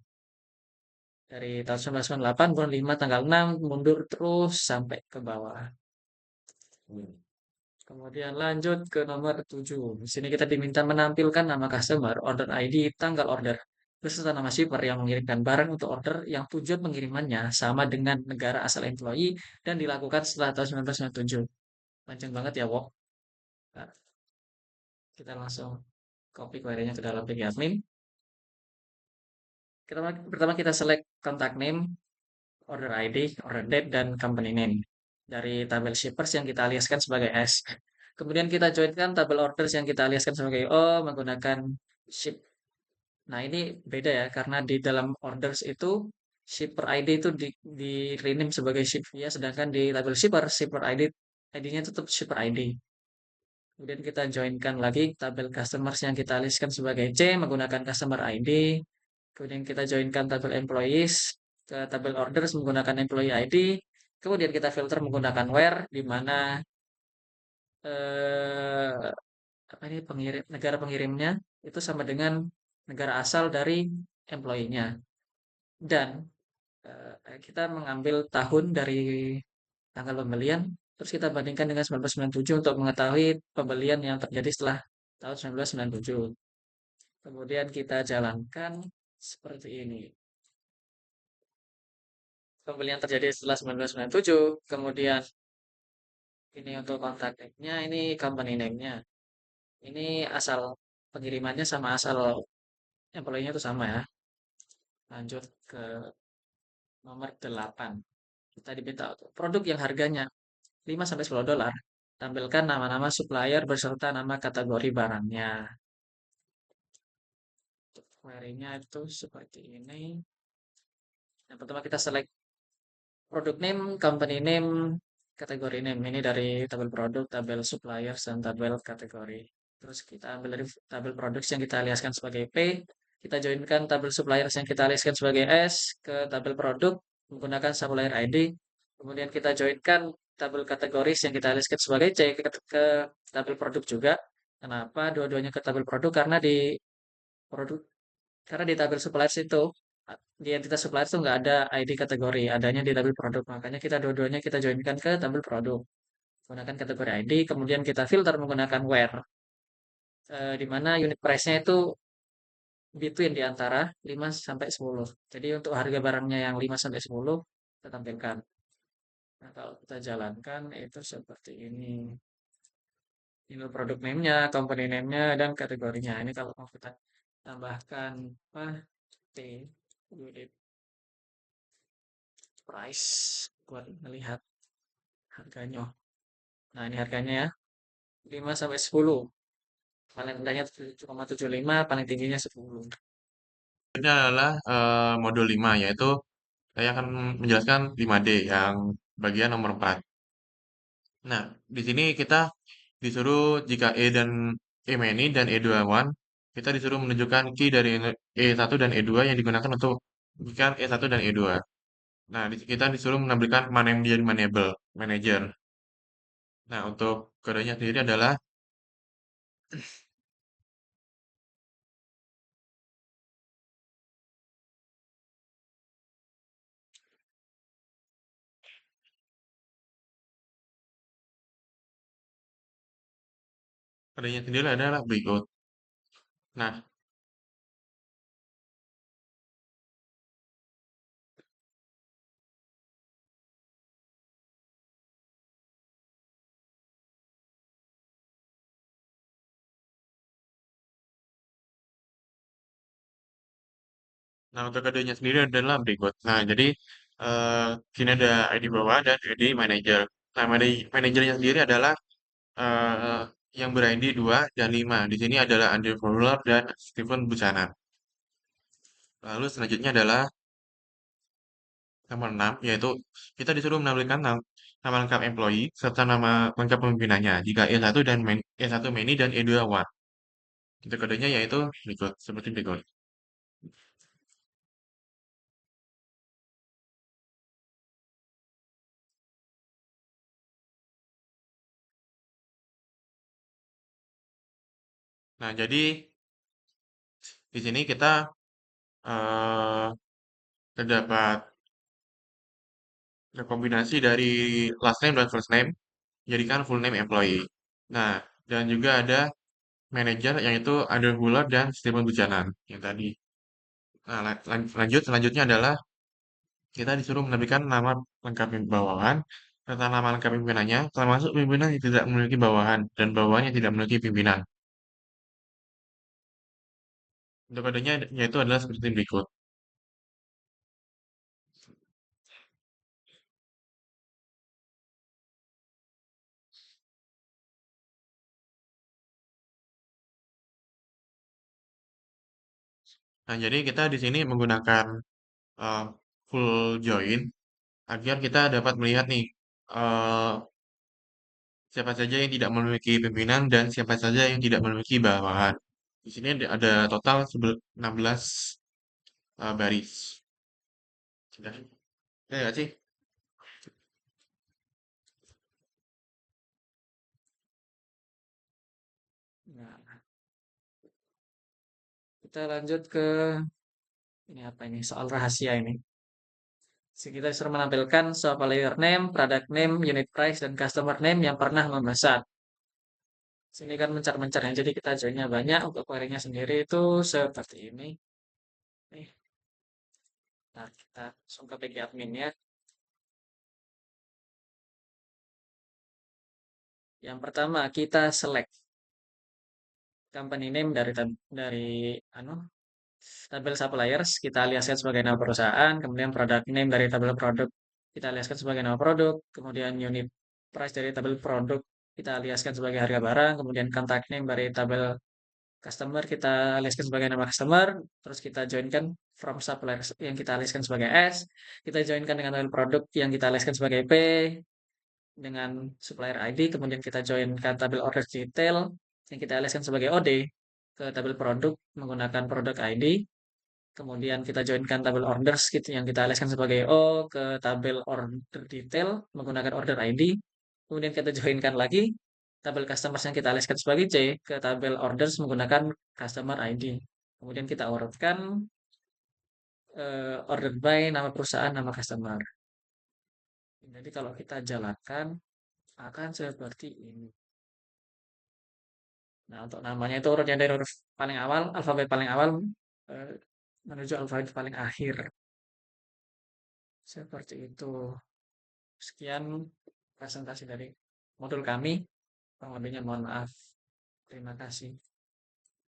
Dari tahun 1998, bulan 5, tanggal 6, mundur terus sampai ke bawah. Kemudian lanjut ke nomor 7. Di sini kita diminta menampilkan nama customer, order ID, tanggal order, beserta nama shipper yang mengirimkan barang untuk order yang tujuan pengirimannya sama dengan negara asal employee dan dilakukan setelah tahun 1997. Panjang banget ya, Wok. Nah, kita langsung copy query-nya ke dalam PG admin. Pertama kita select contact name, order ID, order date, dan company name dari tabel shippers yang kita aliaskan sebagai S. Kemudian kita joinkan tabel orders yang kita aliaskan sebagai O menggunakan ship. Nah, ini beda ya, karena di dalam orders itu shipper ID itu di rename sebagai ship ya, sedangkan di tabel shipper ID ID-nya tetap shipper ID. Kemudian kita joinkan lagi tabel customers yang kita aliaskan sebagai C menggunakan customer ID. Kemudian kita joinkan tabel employees ke tabel orders menggunakan employee ID. Kemudian kita filter menggunakan where, di mana eh, apa ini negara pengirimnya itu sama dengan negara asal dari employee-nya. Dan kita mengambil tahun dari tanggal pembelian, terus kita bandingkan dengan 1997 untuk mengetahui pembelian yang terjadi setelah tahun 1997. Kemudian kita jalankan seperti ini. Pembelian terjadi setelah 1997, kemudian ini untuk kontak name-nya, ini company name-nya. Ini asal pengirimannya sama asal employee-nya itu sama ya. Lanjut ke nomor 8. Kita diminta untuk produk yang harganya 5 sampai $10. Tampilkan nama-nama supplier beserta nama kategori barangnya. Query-nya itu seperti ini. Yang pertama kita select produk name, company name, kategori name. Ini dari tabel produk, tabel suppliers, dan tabel kategori. Terus kita ambil dari tabel produk yang kita aliaskan sebagai P. Kita joinkan tabel suppliers yang kita aliaskan sebagai S ke tabel produk menggunakan supplier ID. Kemudian kita joinkan tabel kategoris yang kita aliaskan sebagai C ke tabel produk juga. Kenapa dua-duanya ke tabel produk? Produk karena di tabel suppliers itu di entitas suppliers itu nggak ada ID kategori, adanya di tabel produk. Makanya kita dua-duanya kita joinkan ke tabel produk. Menggunakan kategori ID, kemudian kita filter menggunakan where, di mana unit price-nya itu between di antara 5 sampai 10. Jadi untuk harga barangnya yang 5 sampai 10 kita tampilkan. Nah, kalau kita jalankan itu seperti ini. Ini produk name-nya, company name-nya, dan kategorinya. Ini kalau mau kita tambahkan apa? T unit price buat melihat harganya. Nah, ini harganya ya. 5 sampai 10. Paling rendahnya 7,75, paling tingginya 10. Ini adalah modul 5, yaitu saya akan menjelaskan 5D yang bagian nomor 4. Nah, di sini kita disuruh jika E-many dan E21, kita disuruh menunjukkan key dari E1 dan E2 yang digunakan untuk menunjukkan E1 dan E2. Nah, kita disuruh menampilkan mana yang menjadi manager. Nah, untuk kodenya sendiri adalah kodenya sendiri adalah berikut. Nah, untuk kodenya sendiri adalah berikut. Nah, jadi sini ada ID bawah dan ID manager. Nah, manajernya sendiri adalah eh, yang ber-ID 2 dan 5. Di sini adalah Andrew Fowler dan Stephen Buchanan. Lalu selanjutnya adalah nomor 6, yaitu kita disuruh menampilkan nama lengkap employee serta nama lengkap pemimpinannya. Jika E1 dan E1 many dan E2 one. Itu kodenya yaitu berikut, seperti berikut. Nah, jadi di sini kita eh, terdapat kombinasi dari last name dan first name, jadikan full name employee. Nah, dan juga ada manager yaitu Andrew Fuller dan Stephen Buchanan yang tadi. Nah, selanjutnya adalah kita disuruh menerbitkan nama lengkap bawahan serta nama lengkap pimpinannya, termasuk pimpinan yang tidak memiliki bawahan dan bawahan yang tidak memiliki pimpinan. Untuk kodenya yaitu adalah seperti berikut. Nah, jadi kita di sini menggunakan eh, full join agar kita dapat melihat nih eh, siapa saja yang tidak memiliki pimpinan dan siapa saja yang tidak memiliki bawahan. Di sini ada total 16 baris. Sudah. Ya nggak sih? Nah, kita lanjut ke ini apa ini? Soal rahasia ini. Kita disuruh menampilkan supplier name, product name, unit price, dan customer name yang pernah memesan. Sini kan mencar-mencar ya, jadi kita joinnya banyak. Untuk query-nya sendiri itu seperti ini. Nih, nah kita langsung ke bagian admin ya. Yang pertama kita select company name dari anu tabel suppliers kita aliaskan sebagai nama perusahaan, kemudian product name dari tabel produk kita aliaskan sebagai nama produk, kemudian unit price dari tabel produk kita aliaskan sebagai harga barang, kemudian contact name dari tabel customer kita aliaskan sebagai nama customer, terus kita joinkan from suppliers yang kita aliaskan sebagai S, kita joinkan dengan tabel produk yang kita aliaskan sebagai P, dengan supplier ID, kemudian kita joinkan tabel order detail yang kita aliaskan sebagai OD ke tabel produk menggunakan produk ID, kemudian kita joinkan tabel orders gitu yang kita aliaskan sebagai O ke tabel order detail menggunakan order ID, kemudian kita joinkan lagi tabel customers yang kita aliaskan sebagai C ke tabel orders menggunakan customer ID. Kemudian kita urutkan order by nama perusahaan, nama customer. Jadi kalau kita jalankan akan seperti ini. Nah, untuk namanya itu urutnya dari huruf paling awal, alfabet paling awal eh, menuju alfabet paling akhir. Seperti itu. Sekian presentasi dari modul kami. Kurang lebihnya mohon maaf. Terima kasih.